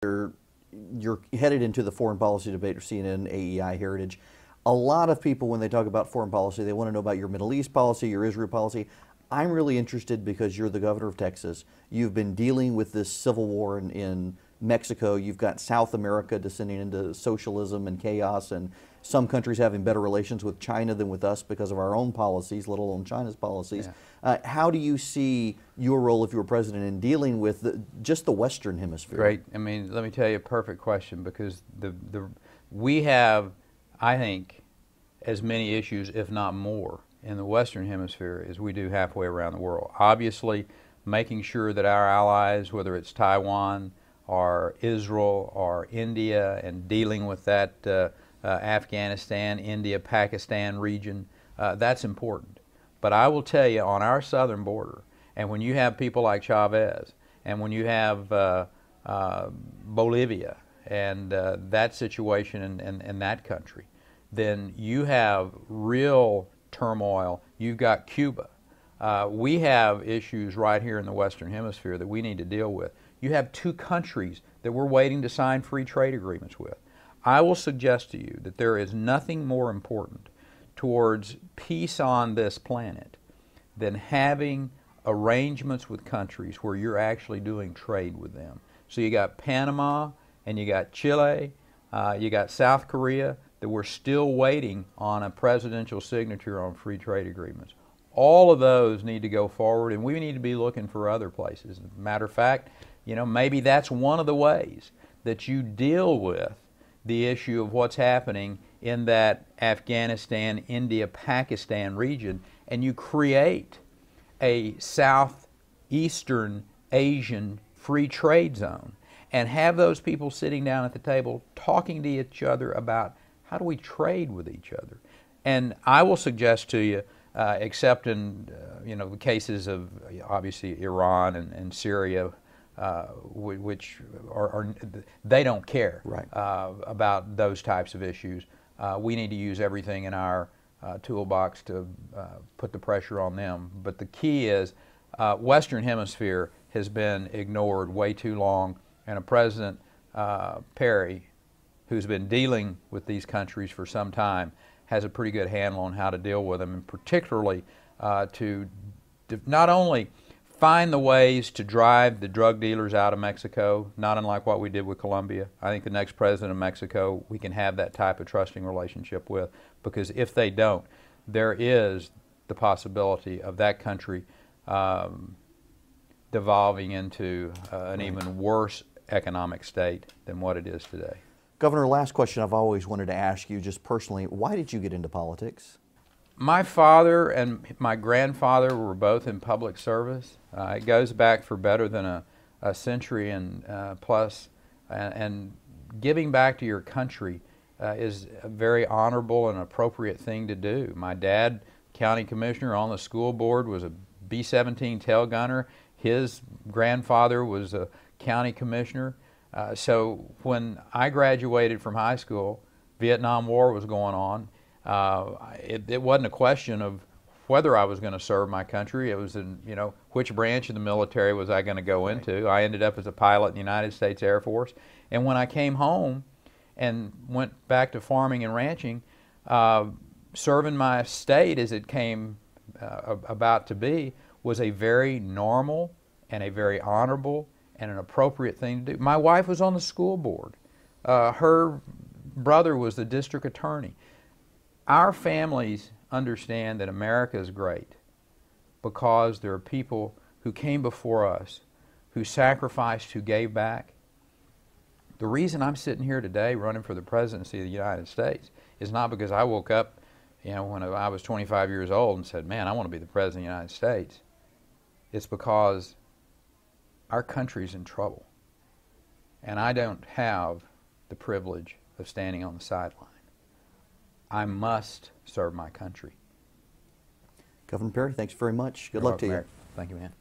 You're headed into the foreign policy debate, or CNN, AEI, Heritage. A lot of people, when they talk about foreign policy, they want to know about your Middle East policy, your Israel policy. I'm really interested because you're the governor of Texas. You've been dealing with this civil war in Mexico. You've got South America descending into socialism and chaos, and some countries having better relations with China than with us because of our own policies, let alone China's policies. Yeah. How do you see your role, if you were president, in dealing with just the Western Hemisphere? Great. I mean, let me tell you a perfect question, because we have, I think, as many issues, if not more, in the Western Hemisphere as we do halfway around the world. Obviously, making sure that our allies, whether it's Taiwan or Israel or India, and dealing with that Afghanistan, India, Pakistan region, that's important. But I will tell you, on our southern border, and when you have people like Chavez, and when you have Bolivia and that situation in that country, then you have real turmoil. You've got Cuba. We have issues right here in the Western Hemisphere that we need to deal with. You have two countries that we're waiting to sign free trade agreements with. I will suggest to you that there is nothing more important towards peace on this planet than having arrangements with countries where you're actually doing trade with them. So you got Panama, and you got Chile, you got South Korea, that we're still waiting on a presidential signature on free trade agreements. All of those need to go forward, and we need to be looking for other places. As a matter of fact, you know, maybe that's one of the ways that you deal with the issue of what's happening in that Afghanistan, India, Pakistan region, and you create a Southeastern Asian free trade zone and have those people sitting down at the table talking to each other about how do we trade with each other. And I will suggest to you, except in you know, the cases of obviously Iran and Syria, which they don't care right. About those types of issues. We need to use everything in our toolbox to put the pressure on them. But the key is Western Hemisphere has been ignored way too long, and a President Perry, who's been dealing with these countries for some time, has a pretty good handle on how to deal with them, and particularly to not only find the ways to drive the drug dealers out of Mexico, not unlike what we did with Colombia. I think the next president of Mexico we can have that type of trusting relationship with, because if they don't, there is the possibility of that country devolving into an even worse economic state than what it is today. Governor, last question I've always wanted to ask you, just personally, why did you get into politics? My father and my grandfather were both in public service. It goes back for better than a century and plus, and giving back to your country is a very honorable and appropriate thing to do. My dad, county commissioner on the school board, was a B-17 tail gunner. His grandfather was a county commissioner. So when I graduated from high school, Vietnam War was going on. It wasn't a question of whether I was going to serve my country. It was, you know, which branch of the military was I going to go into. I ended up as a pilot in the United States Air Force. And when I came home and went back to farming and ranching, serving my state as it came about to be was a very normal and a very honorable and an appropriate thing to do. My wife was on the school board. Her brother was the district attorney. Our families understand that America is great because there are people who came before us, who sacrificed, who gave back. The reason I'm sitting here today running for the presidency of the United States is not because I woke up, you know, when I was 25 years old and said, man, I want to be the president of the United States. It's because our country's in trouble, and I don't have the privilege of standing on the sideline. I must serve my country. Governor Perry, thanks very much. Good luck to you. Thank you, man.